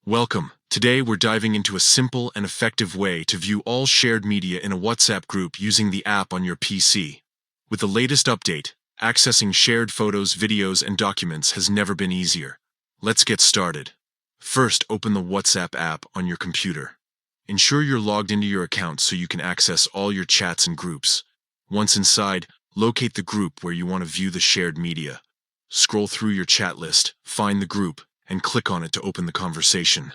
Welcome. Today we're diving into a simple and effective way to view all shared media in a WhatsApp group using the app on your PC. With the latest update, accessing shared photos, videos, and documents has never been easier. Let's get started. First, open the WhatsApp app on your computer. Ensure you're logged into your account so you can access all your chats and groups. Once inside, locate the group where you want to view the shared media. Scroll through your chat list, find the group, and click on it to open the conversation.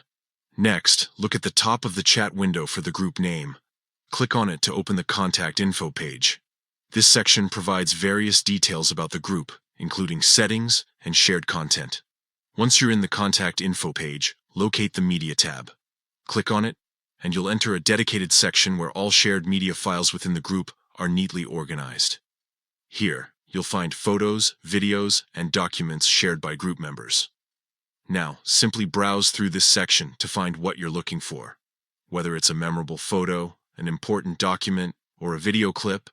Next, look at the top of the chat window for the group name. Click on it to open the contact info page. This section provides various details about the group, including settings and shared content. Once you're in the contact info page, locate the media tab. Click on it, and you'll enter a dedicated section where all shared media files within the group are neatly organized. Here, you'll find photos, videos, and documents shared by group members. Now, simply browse through this section to find what you're looking for. Whether it's a memorable photo, an important document, or a video clip,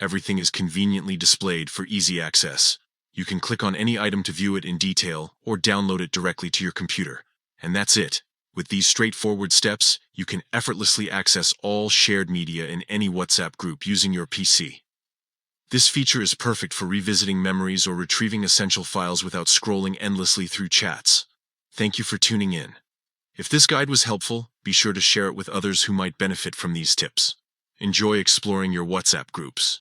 everything is conveniently displayed for easy access. You can click on any item to view it in detail or download it directly to your computer. And that's it. With these straightforward steps, you can effortlessly access all shared media in any WhatsApp group using your PC. This feature is perfect for revisiting memories or retrieving essential files without scrolling endlessly through chats. Thank you for tuning in. If this guide was helpful, be sure to share it with others who might benefit from these tips. Enjoy exploring your WhatsApp groups.